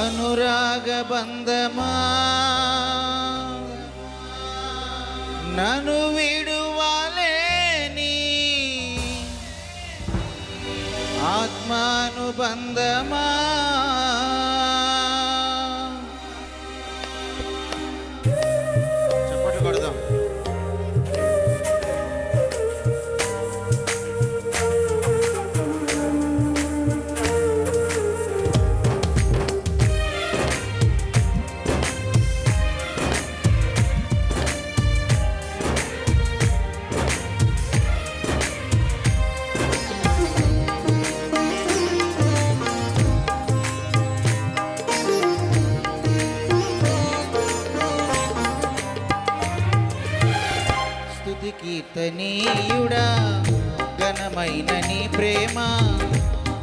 అనురాగ బంధమా నన్ను విడువలేని ఆత్మానుబంధమా చప్పట్లు కొడదాం. కీర్తనీయుడా ఘనమైన నీ ప్రేమ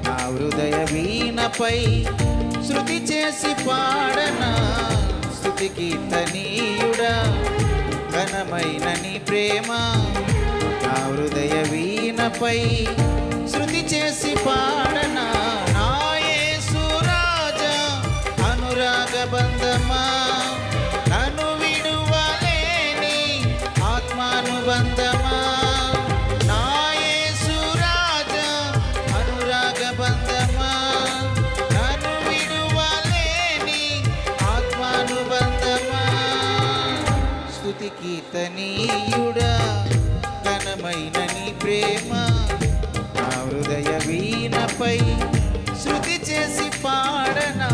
నా హృదయ వీణపై శృతి చేసి పాడనా. స్తుతి కీర్తనీయుడా ఘనమైన నీ ప్రేమ నా హృదయ వీణపై శృతి చేసి పాడనా. నా యేసు రాజా అనురాగ బంధమా నన్ను విడువలేని ఆత్మానుబంధమా. నా యేసు రాజా అనురాగ బంధమా నన్ను విడువలేని ఆత్మానుబంధమా. స్తుతి కీర్తనీయుడా ఘనమైన నీ ప్రేమ నా హృదయ వీణపై శృతి చేసి పాడనా.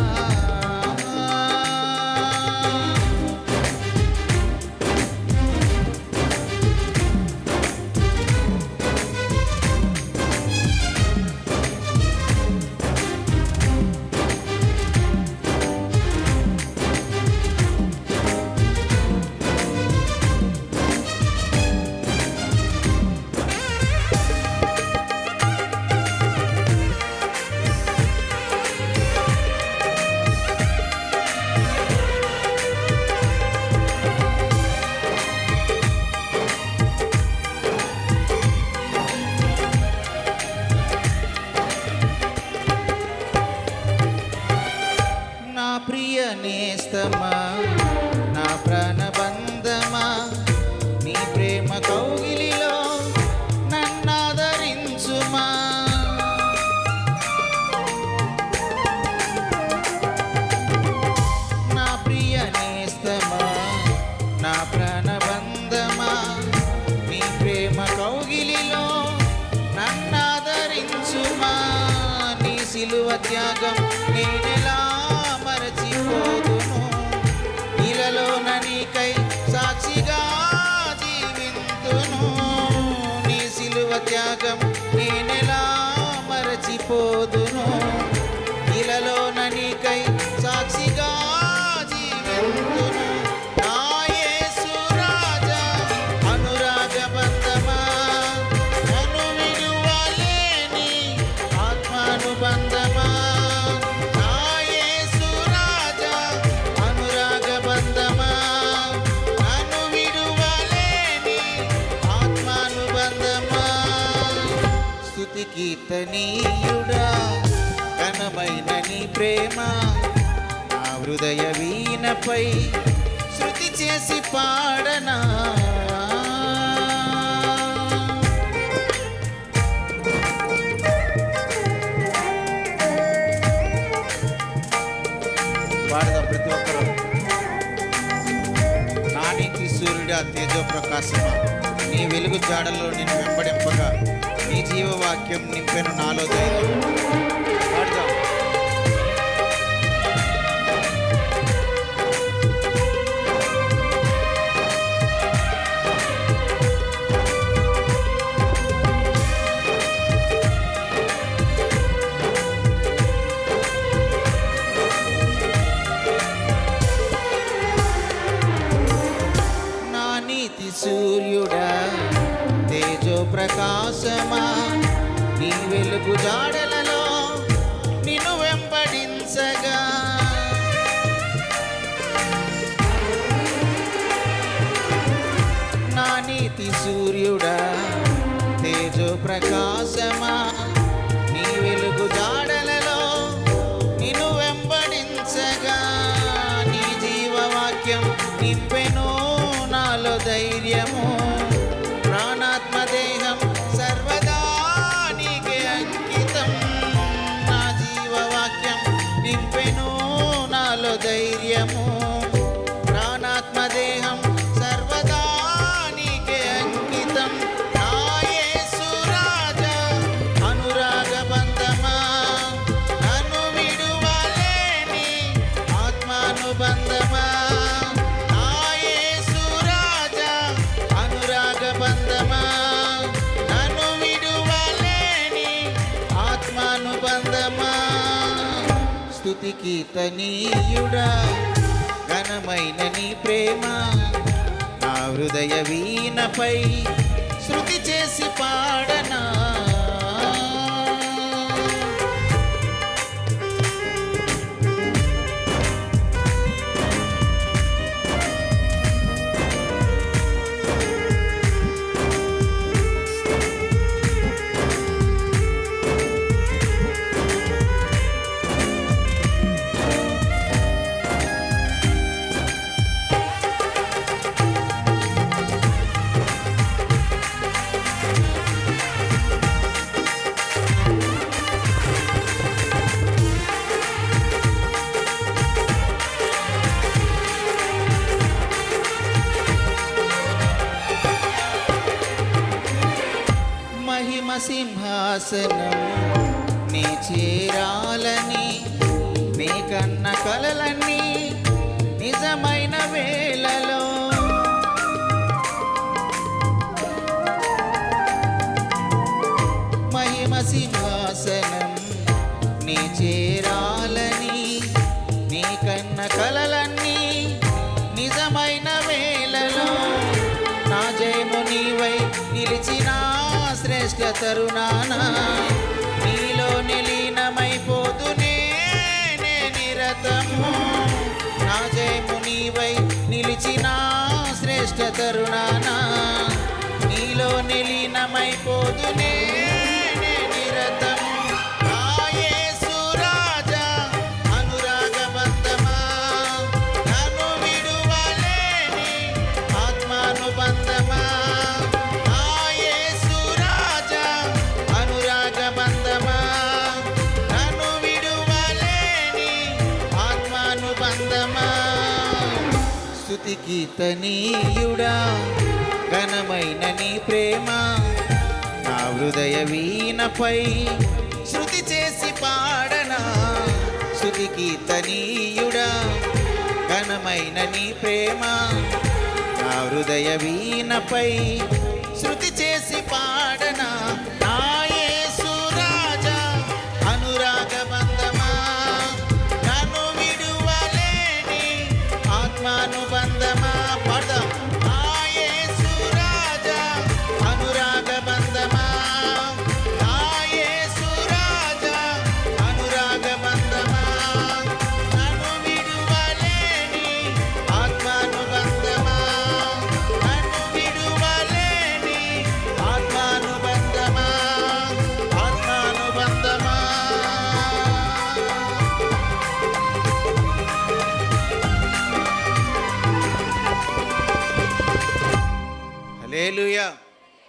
ప్రియ నేస్తమా నా ప్రాణబంధమా నీ ప్రేమ కౌగిలిలో నన్నాదరించుమా. నా ప్రియ నేస్తమా నా ప్రాణబంధమా నీ ప్రేమ కౌగిలిలో నన్నాదరించుమా. నీ సిలువ త్యాగం నేనెలా మరచిపోదును, ఇలలోన నీకై సాక్షిగా జీవింతును. నీ సిలువ త్యాగం నేనెలా మరచిపోదును, ఇలలోన నీకై సాక్షిగా జీవింతును. నా యేసు రాజా అనురాగ బంధమా నన్ను విడువలేని ఆత్మానుబంధమా. స్తుతి కీర్తనీయుడా ఘనమైన నీ ప్రేమ నా హృదయ వీణపై శృతి చేసి పాడనా. పాడదాం ప్రతి ఒక్కరు. నా నీతి సూర్యుడా తేజో ప్రకాశమా నీ వెలుగు జాడల్లో నేను వెంబడింపగా నీ జీవవాక్యం నింపెను నాలో ధైర్యం. పాడదాం. నా నీతి సూర్యుడా తేజో ప్రకాశమా నీ వెలుగు జాడలలో నిన్ను వెంబడించగా. నా నీతి సూర్యుడా తేజో ప్రకాశమా నీ వెలుగు జాడలలో నిన్ను వెంబడించగా. ప్రాణాత్మదేహం సర్వదా నీకే అంకితం. నా జీవవాక్యం నింపెను నాలో ధైర్యము. ప్రాణాత్మదేహం సర్వదా నీకే అంకితం. నా యేసు రాజా అనురాగ బంధమా, నన్ను విడువలేని ఆత్మానుబంధమా. నా యేసు రాజా అనురాగ బంధమా, నన్ను విడువలేని ఆత్మానుబంధమా. స్తుతి కీర్తనీయుడా ఘనమైన నీ ప్రేమ నా హృదయ వీణపై శృతి చేసి పాడనా. మహిమ సింహాసనం నీ చేరాలని, నీ కన్న కలలన్నీ నిజమైన వేళలో. మహిమ సింహాసనం నీ చేరాలని, నీ కన్న కలలన్నీ నిజమైన వేళలో. నా జయము నీవై నిలిచిన శ్రేష్ఠ తరుణాన, నీలో నిలీనమైపోతునే నే నిరతము. నా జయము నీవై నిలిచిన శ్రేష్ఠ తరుణాన, నీలో నిలీనమైపోతునే నే నిరతము. నా యేసు రాజా అనురాగ బంధమా, నన్ను విడువలేని ఆత్మానుబంధమా. నా యేసు రాజా అనురాగ బంధమా, నన్ను విడువలేని ఆత్మానుబంధమా. స్తుతి కీర్తనీయుడా ఘనమైన నీ ప్రేమ నా హృదయ వీణపై శృతి చేసి పాడనా. స్తుతి కీర్తనీయుడా ఘనమైన నీ ప్రేమ నా హృదయ వీణపై శృతి చేసి పాడనా. నా యేసు రాజా అనురాగ బంధమా, నన్ను విడువలేని ఆత్మానుబంధమా. పాడదాం. నా యేసు రాజా అనురాగ బంధమా, నా యేసు రాజా అనురాగ బంధమా, నన్ను విడువలేని ఆత్మానుబంధమా, నన్ను విడువలేని ఆత్మానుబంధమా, ఆత్మానుబంధమా. హల్లెలూయా.